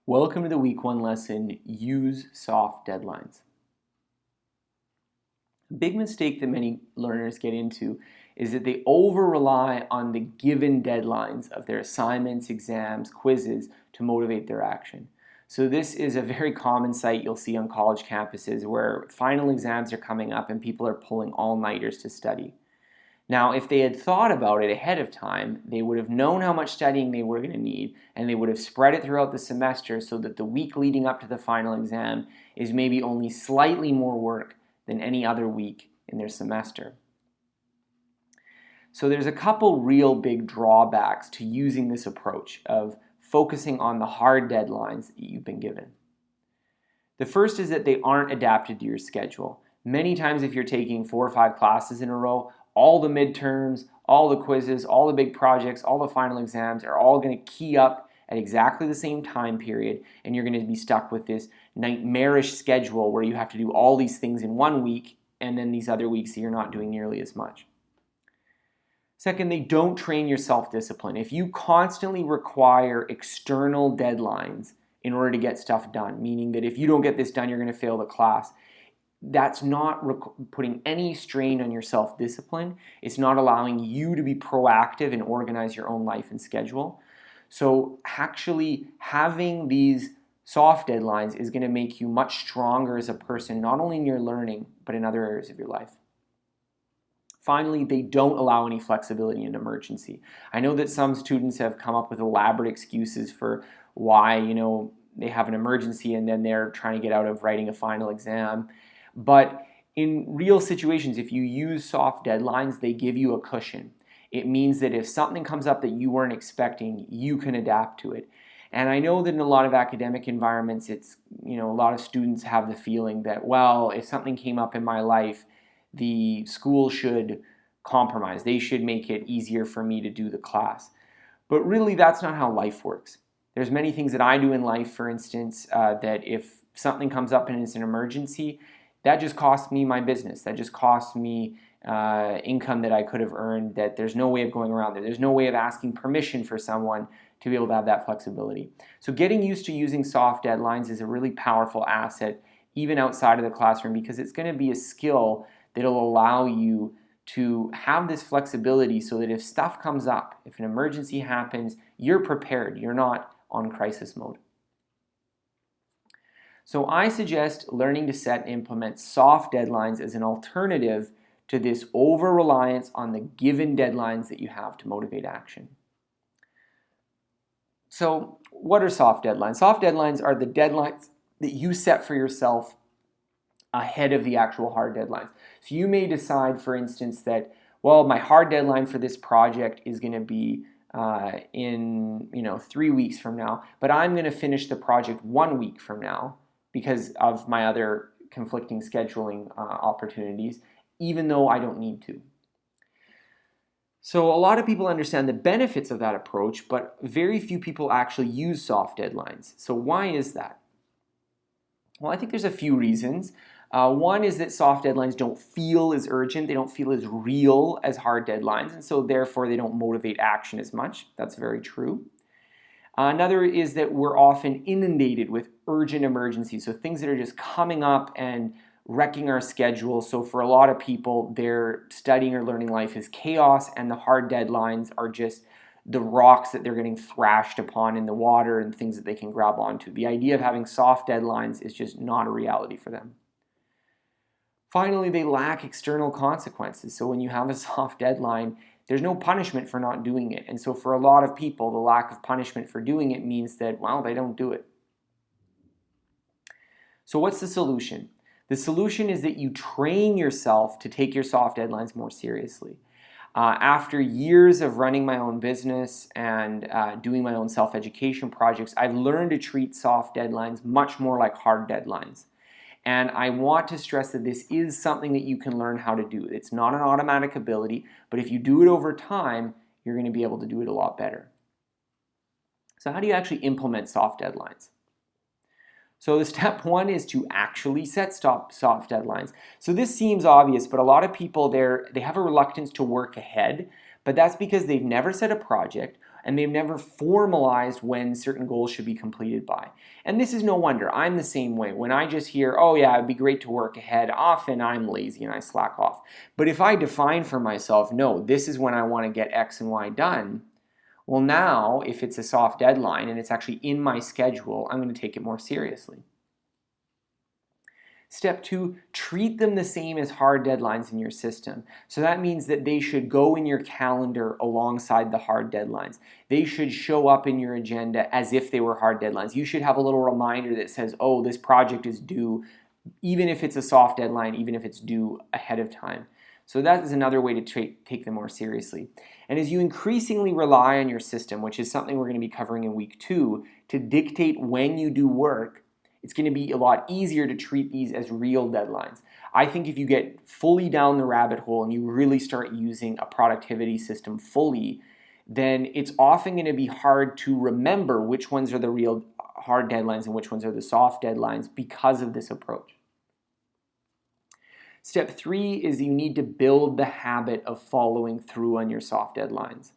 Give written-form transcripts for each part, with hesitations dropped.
Welcome to the week 1 lesson, Use Soft Deadlines. A big mistake that many learners get into is that they over-rely on the given deadlines of their assignments, exams, quizzes to motivate their action. So this is a very common sight you'll see on college campuses where final exams are coming up and people are pulling all-nighters to study. Now, if they had thought about it ahead of time, they would have known how much studying they were going to need, and they would have spread it throughout the semester so that the week leading up to the final exam is maybe only slightly more work than any other week in their semester. So there's a couple real big drawbacks to using this approach of focusing on the hard deadlines that you've been given. The first is that they aren't adapted to your schedule. Many times if you're taking 4 or 5 classes in a row, all the midterms, all the quizzes, all the big projects, all the final exams are all going to key up at exactly the same time period, and you're going to be stuck with this nightmarish schedule where you have to do all these things in one week, and then these other weeks you're not doing nearly as much. Second, they don't train your self-discipline. If you constantly require external deadlines in order to get stuff done, meaning that if you don't get this done, you're going to fail the class, that's not putting any strain on your self-discipline. It's not allowing you to be proactive and organize your own life and schedule. So actually having these soft deadlines is going to make you much stronger as a person, not only in your learning, but in other areas of your life. Finally, they don't allow any flexibility in emergency. I know that some students have come up with elaborate excuses for why, they have an emergency and then they're trying to get out of writing a final exam. But in real situations, if you use soft deadlines, they give you a cushion. It means that if something comes up that you weren't expecting, you can adapt to it. And I know that in a lot of academic environments, it's, a lot of students have the feeling that, well, if something came up in my life, the school should compromise. They should make it easier for me to do the class. But really, that's not how life works. There's many things that I do in life, for instance, that if something comes up and it's an emergency, that just costs me my business. That just costs me income that I could have earned, that there's no way of going around there. There's no way of asking permission for someone to be able to have that flexibility. So getting used to using soft deadlines is a really powerful asset, even outside of the classroom, because it's going to be a skill that'll allow you to have this flexibility so that if stuff comes up, if an emergency happens, you're prepared. You're not on crisis mode. So I suggest learning to set and implement soft deadlines as an alternative to this over-reliance on the given deadlines that you have to motivate action. So what are soft deadlines? Soft deadlines are the deadlines that you set for yourself ahead of the actual hard deadlines. So you may decide, for instance, that, well, my hard deadline for this project is going to be in 3 weeks from now, but I'm going to finish the project 1 week from now, because of my other conflicting scheduling opportunities, even though I don't need to. So a lot of people understand the benefits of that approach, but very few people actually use soft deadlines. So why is that? Well, I think there's a few reasons. One is that soft deadlines don't feel as urgent, they don't feel as real as hard deadlines, and so therefore they don't motivate action as much. That's very true. Another is that we're often inundated with urgent emergencies, so things that are just coming up and wrecking our schedule. So for a lot of people, their studying or learning life is chaos, and the hard deadlines are just the rocks that they're getting thrashed upon in the water and things that they can grab onto. The idea of having soft deadlines is just not a reality for them. Finally, they lack external consequences. So when you have a soft deadline, there's no punishment for not doing it. And so for a lot of people, the lack of punishment for doing it means that, well, they don't do it. So what's the solution? The solution is that you train yourself to take your soft deadlines more seriously. After years of running my own business and doing my own self-education projects, I've learned to treat soft deadlines much more like hard deadlines. And I want to stress that this is something that you can learn how to do. It's not an automatic ability, but if you do it over time, you're going to be able to do it a lot better. So how do you actually implement soft deadlines? So the step one is to actually set soft deadlines. So this seems obvious, but a lot of people, they have a reluctance to work ahead, but that's because they've never set a project and they've never formalized when certain goals should be completed by. And this is no wonder. I'm the same way. When I just hear, oh yeah, it'd be great to work ahead, often I'm lazy and I slack off. But if I define for myself, no, this is when I want to get X and Y done, well now, if it's a soft deadline and it's actually in my schedule, I'm going to take it more seriously. Step 2, treat them the same as hard deadlines in your system. So that means that they should go in your calendar alongside the hard deadlines. They should show up in your agenda as if they were hard deadlines. You should have a little reminder that says, oh, this project is due, even if it's a soft deadline, even if it's due ahead of time. So that is another way to take them more seriously. And as you increasingly rely on your system, which is something we're going to be covering in week 2, to dictate when you do work, it's going to be a lot easier to treat these as real deadlines. I think if you get fully down the rabbit hole and you really start using a productivity system fully, then it's often going to be hard to remember which ones are the real hard deadlines and which ones are the soft deadlines because of this approach. Step 3 is you need to build the habit of following through on your soft deadlines.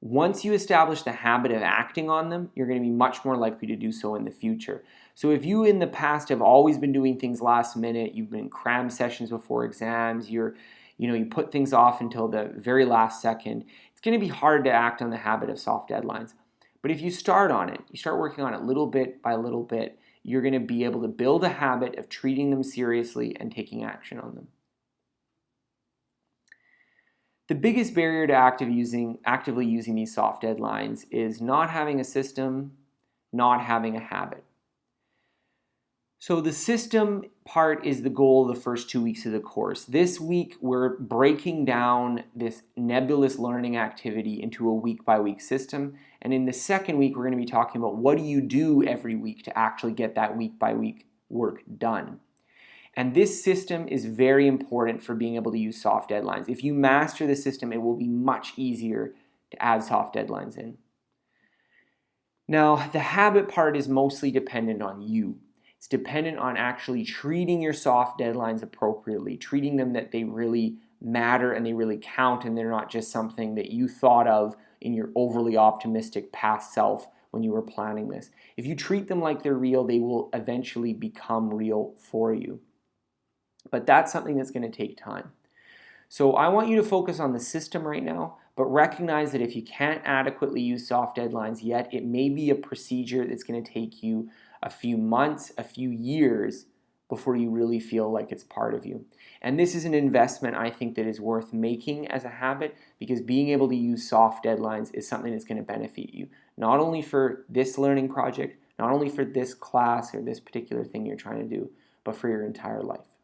Once you establish the habit of acting on them, you're going to be much more likely to do so in the future. So if you in the past have always been doing things last minute, you've been cram sessions before exams, you put things off until the very last second, it's going to be hard to act on the habit of soft deadlines. But if you start on it, you start working on it little bit by little bit, you're going to be able to build a habit of treating them seriously and taking action on them. The biggest barrier to actively using these soft deadlines is not having a system, not having a habit. So the system part is the goal of the first 2 weeks of the course. This week, we're breaking down this nebulous learning activity into a week-by-week system. And in the second week, we're going to be talking about what do you do every week to actually get that week-by-week work done. And this system is very important for being able to use soft deadlines. If you master the system, it will be much easier to add soft deadlines in. Now, the habit part is mostly dependent on you. It's dependent on actually treating your soft deadlines appropriately, treating them that they really matter and they really count and they're not just something that you thought of in your overly optimistic past self when you were planning this. If you treat them like they're real, they will eventually become real for you. But that's something that's going to take time. So I want you to focus on the system right now, but recognize that if you can't adequately use soft deadlines yet, it may be a procedure that's going to take you a few months, a few years before you really feel like it's part of you. And this is an investment I think that is worth making as a habit, because being able to use soft deadlines is something that's going to benefit you, not only for this learning project, not only for this class or this particular thing you're trying to do, but for your entire life.